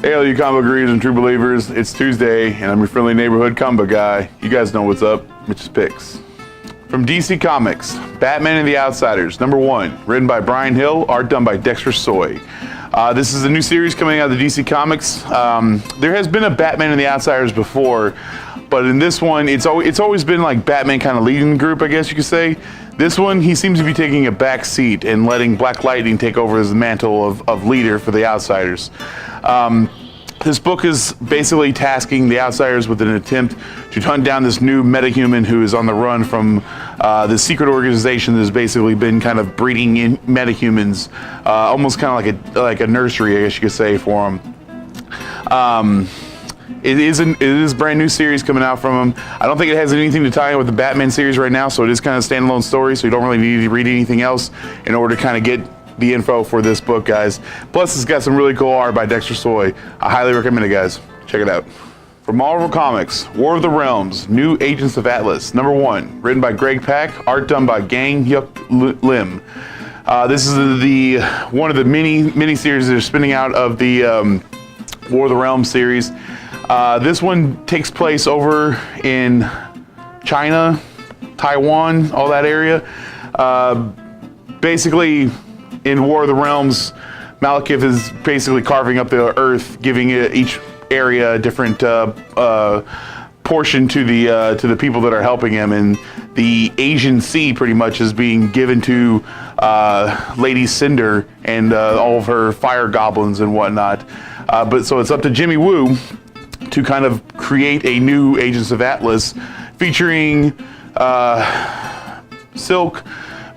Hey, all you comic book readers and true believers, it's Tuesday, and I'm your friendly neighborhood comic book guy. You guys know what's up, Mitch's Picks. From DC Comics, Batman and the Outsiders, #1, written by Brian Hill, art done by Dexter Soy. This is a new series coming out of the DC Comics. There has been a Batman and the Outsiders before, but in this one, it's always been like Batman kind of leading the group, I guess you could say. This one, he seems to be taking a back seat and letting Black Lightning take over as the mantle of leader for the Outsiders. This book is basically tasking the Outsiders with an attempt to hunt down this new metahuman who is on the run from this secret organization that has basically been kind of breeding in metahumans, almost kind of like a nursery, I guess you could say, for them. It is a brand new series coming out from him. I don't think it has anything to tie in with the Batman series right now, so it is kind of a standalone story, so you don't really need to read anything else in order to kind of get the info for this book, guys. Plus, it's got some really cool art by Dexter Soy. I highly recommend it, guys. Check it out. From Marvel Comics, War of the Realms, New Agents of Atlas, #1, written by Greg Pak, art done by Gang Hyuk Lim. This is one of the mini series that are spinning out of the War of the Realms series. This one takes place over in China, Taiwan, all that area. Basically, in War of the Realms, Malekith is basically carving up the earth, giving each area a different portion to the people that are helping him, and the Asian Sea pretty much is being given to Lady Cinder and all of her fire goblins and whatnot. But so it's up to Jimmy Woo to kind of create a new Agents of Atlas featuring Silk,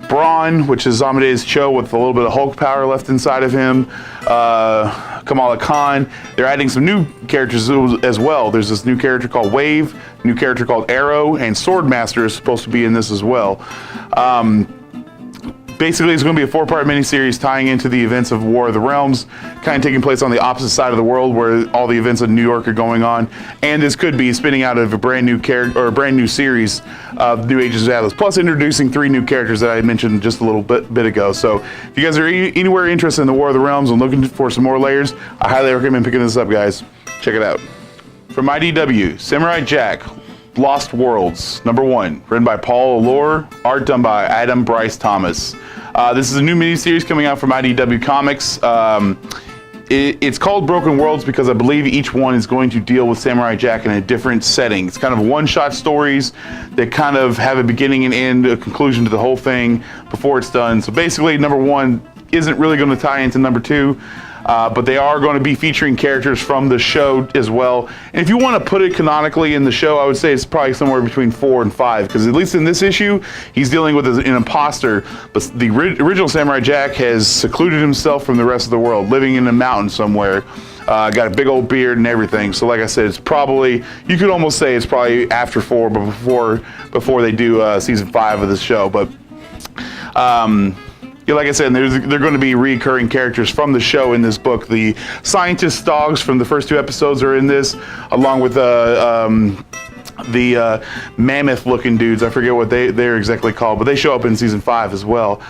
Brawn, which is Amadeus Cho with a little bit of Hulk power left inside of him, Kamala Khan. They're adding some new characters as well. There's this new character called Wave, new character called Arrow, and Swordmaster is supposed to be in this as well. Basically, it's going to be a 4-part miniseries tying into the events of War of the Realms, kind of taking place on the opposite side of the world where all the events of New York are going on. And this could be spinning out of a brand new character or a brand new series of New Agents of Atlas, plus introducing 3 new characters that I mentioned just a little bit ago. So if you guys are anywhere interested in the War of the Realms and looking for some more layers, I highly recommend picking this up, guys. Check it out. From IDW, Samurai Jack, Lost Worlds, #1, written by Paul Allure, art done by Adam Bryce Thomas. This is a new miniseries coming out from IDW Comics. It's called Broken Worlds because I believe each one is going to deal with Samurai Jack in a different setting. It's kind of one-shot stories that kind of have a beginning and end, a conclusion to the whole thing before it's done. So basically, #1 isn't really going to tie into #2. But they are going to be featuring characters from the show as well. And if you want to put it canonically in the show, I would say it's probably somewhere between 4 and 5, because at least in this issue, he's dealing with an imposter. But the original Samurai Jack has secluded himself from the rest of the world, living in a mountain somewhere. Got a big old beard and everything. So like I said, it's probably, you could almost say it's probably after 4, but before they do season 5 of this show. But yeah, like I said, they're going to be recurring characters from the show in this book. The scientist dogs from the first 2 episodes are in this, along with the mammoth-looking dudes. I forget what they're exactly called, but they show up in season 5 as well.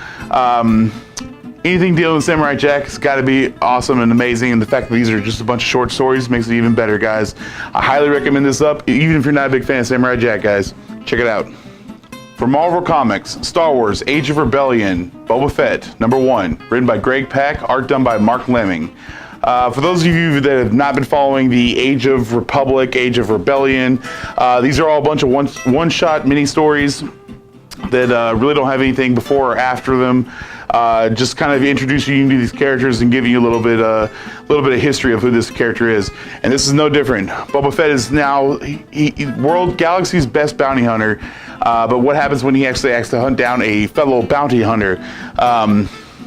Anything dealing with Samurai Jack has got to be awesome and amazing, and the fact that these are just a bunch of short stories makes it even better, guys. I highly recommend this up, even if you're not a big fan of Samurai Jack, guys. Check it out. For Marvel Comics, Star Wars, Age of Rebellion, Boba Fett, #1, written by Greg Pak, art done by Mark Lemming. For those of you that have not been following the Age of Republic, Age of Rebellion, these are all a bunch of one-shot mini-stories that really don't have anything before or after them. Just kind of introducing you to these characters and giving you a little bit of history of who this character is. And this is no different. Boba Fett is now Galaxy's best bounty hunter. But what happens when he actually has to hunt down a fellow bounty hunter?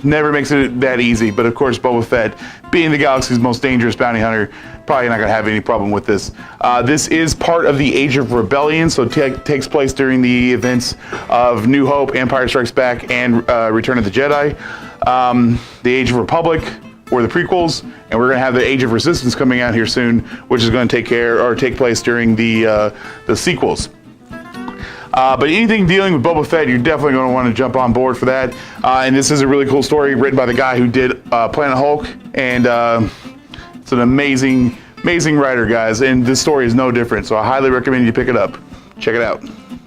Never makes it that easy. But of course, Boba Fett, being the Galaxy's most dangerous bounty hunter, probably not going to have any problem with this. This is part of the Age of Rebellion, so it takes place during the events of New Hope, Empire Strikes Back, and Return of the Jedi. The Age of Republic were the prequels, and we're going to have the Age of Resistance coming out here soon, which is going to take place during the sequels. But anything dealing with Boba Fett, you're definitely going to want to jump on board for that. And this is a really cool story written by the guy who did Planet Hulk and It's an amazing writer, guys, and this story is no different, so I highly recommend you pick it up. Check it out.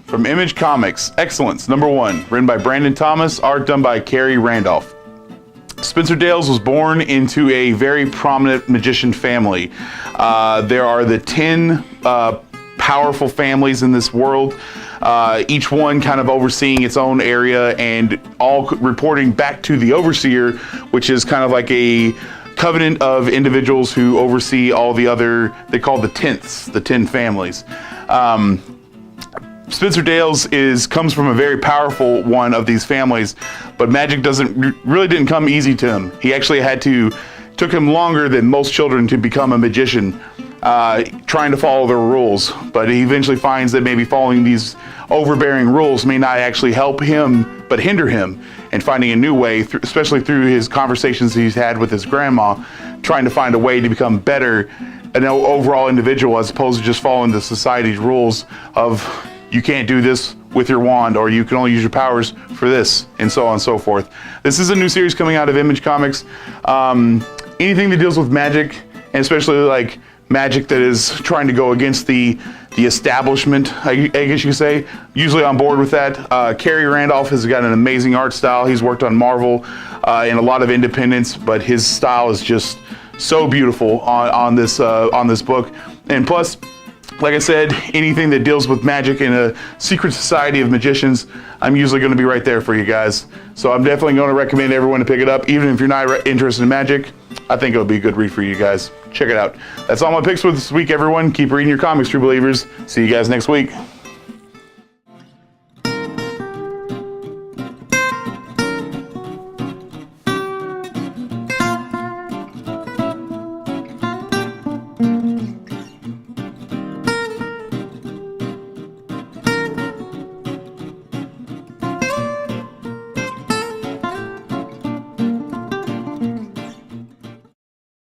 From Image Comics, Excellence, #1, written by Brandon Thomas, art done by Carrie Randolph. Spencer Dales was born into a very prominent magician family. There are the 10 powerful families in this world, each one kind of overseeing its own area and all reporting back to the overseer, which is kind of like a covenant of individuals who oversee all the other, they call the 10ths, the 10 families. Spencer Dales comes from a very powerful one of these families, but magic really didn't come easy to him. He actually took him longer than most children to become a magician, trying to follow the rules. But he eventually finds that maybe following these overbearing rules may not actually help him, but hinder him, and finding a new way, especially through his conversations he's had with his grandma, trying to find a way to become better, an overall individual, as opposed to just following the society's rules of you can't do this with your wand, or you can only use your powers for this, and so on and so forth. This is a new series coming out of Image Comics. Anything that deals with magic, and especially like magic that is trying to go against the establishment, I guess you could say, usually on board with that. Carrie Randolph has got an amazing art style. He's worked on Marvel and a lot of independents, but his style is just so beautiful on this book. And plus, like I said, anything that deals with magic in a secret society of magicians, I'm usually going to be right there for you guys. So I'm definitely going to recommend everyone to pick it up, even if you're not interested in magic. I think it'll be a good read for you guys. Check it out. That's all my picks for this week, everyone. Keep reading your comics, true believers. See you guys next week.